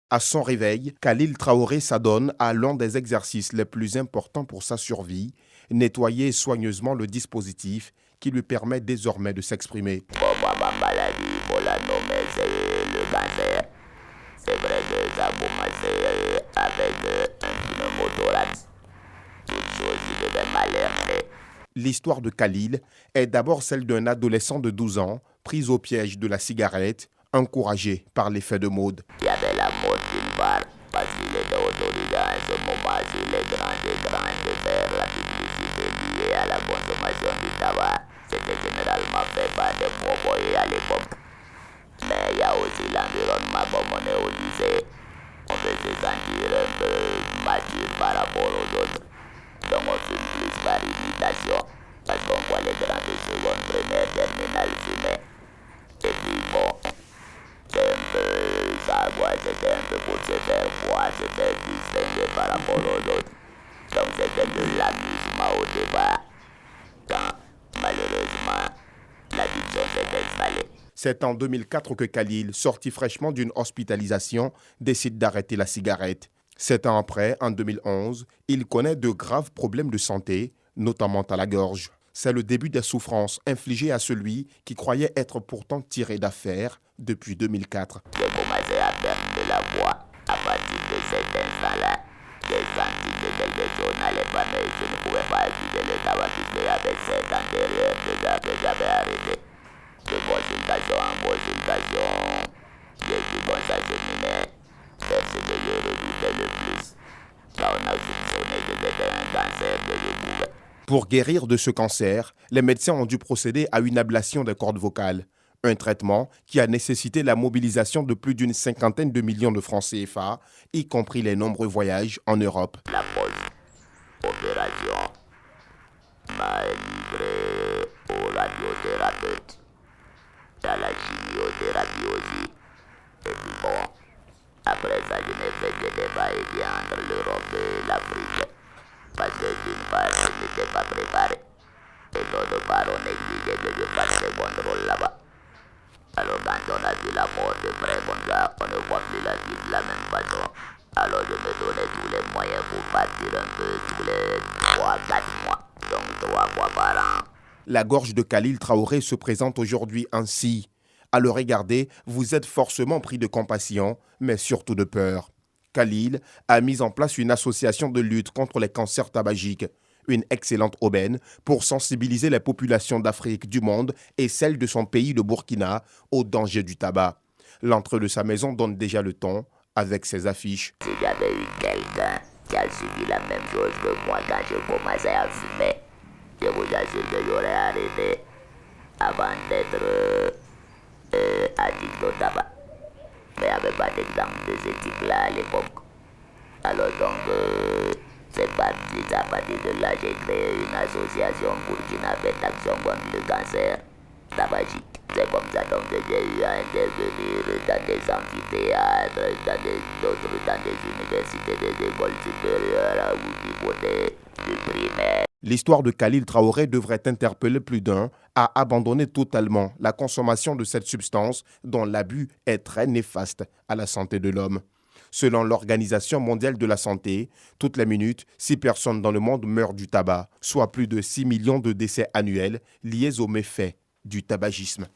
À son réveil, Khalil Traoré s'adonne à l'un des exercices les plus importants pour sa survie, nettoyer soigneusement le dispositif qui lui permet désormais de s'exprimer. Bon, moi, ma maladie, pour la nommer, c'est le cancer. C'est vrai que ça a commencé avec un pneumothorax. Toute chose qui devait m'alerter. L'histoire de Khalil est d'abord celle d'un adolescent de 12 ans, pris au piège de la cigarette, encouragé par l'effet de mode. Il y avait la mode d'une part, parce qu'il était autorisé à ce moment sur les grands écrans de faire la publicité liée à la consommation du tabac. C'était généralement fait par des faux-boys à l'époque. Mais il y a aussi l'environnement, comme on est au lycée. On peut se sentir un peu mature par rapport aux autres. Donc on fume plus par imitation, parce qu'on voit les grands de seconde, première, terminale fumer. Et puis bon, c'est un peu ça, quoi. C'était un peu pour se faire voir, se faire distinguer par rapport aux autres. Donc c'était de l'amusement au départ. Quand malheureusement l'addiction s'est installée. C'est en 2004 que Khalil, sorti fraîchement d'une hospitalisation, décide d'arrêter la cigarette. 7 ans après, en 2011, il connaît de graves problèmes de santé, notamment à la gorge. C'est le début des souffrances infligées à celui qui croyait être pourtant tiré d'affaire depuis 2004. J'ai commencé à perdre de la voix. À partir de cet instant-là, j'ai senti que quelque chose n'allait pas, mais je ne pouvais pas quitter le tabac puisque avec 7 ans derrière déjà que j'avais arrêté. De consultation en consultation, j'ai vu qu'on s'acheminait. C'est ce que je redoutais le plus. Là, on a soupçonné que c'était un cancer que je pouvais. Pour guérir de ce cancer, les médecins ont dû procéder à une ablation des cordes vocales. Un traitement qui a nécessité la mobilisation de plus d'une cinquantaine de millions de francs CFA, y compris les nombreux voyages en Europe. La post-opération m'a livré au radiothérapeute. À la chimiothérapie aussi. Et puis bon, après ça, je n'ai fait que des va-et-vient entre l'Europe et l'Afrique. Parce que d'une part, je n'étais pas préparé. Et d'autre part, on exigeait que je fasse des contrôles là-bas. Alors quand on a vu la mort de près comme ça, on ne voit plus la vie de la même façon. Alors je me donnais tous les moyens pour partir un peu tous les 3-4 mois. Donc 3 fois par an. La gorge de Khalil Traoré se présente aujourd'hui ainsi. À le regarder, vous êtes forcément pris de compassion, mais surtout de peur. Khalil a mis en place une association de lutte contre les cancers tabagiques, une excellente aubaine pour sensibiliser les populations d'Afrique, du monde et celles de son pays, le Burkina, au danger du tabac. L'entrée de sa maison donne déjà le ton avec ses affiches. Si j'avais eu quelqu'un qui a subi la même chose que moi quand je commençais à fumer, je vous assure que j'aurais arrêté avant d'être addict au tabac. Mais il n'y avait pas d'exemple de ce type-là à l'époque. Alors donc, c'est parti, à partir de là, j'ai créé une association burkinabé d'action contre le cancer tabagique. C'est comme ça donc que j'ai eu à intervenir dans des amphithéâtres, dans des universités, des écoles supérieures au niveau du primaire. L'histoire de Khalil Traoré devrait interpeller plus d'un à abandonner totalement la consommation de cette substance dont l'abus est très néfaste à la santé de l'homme. Selon l'Organisation mondiale de la santé, toutes les minutes, 6 personnes dans le monde meurent du tabac, soit plus de 6 millions de décès annuels liés aux méfaits du tabagisme.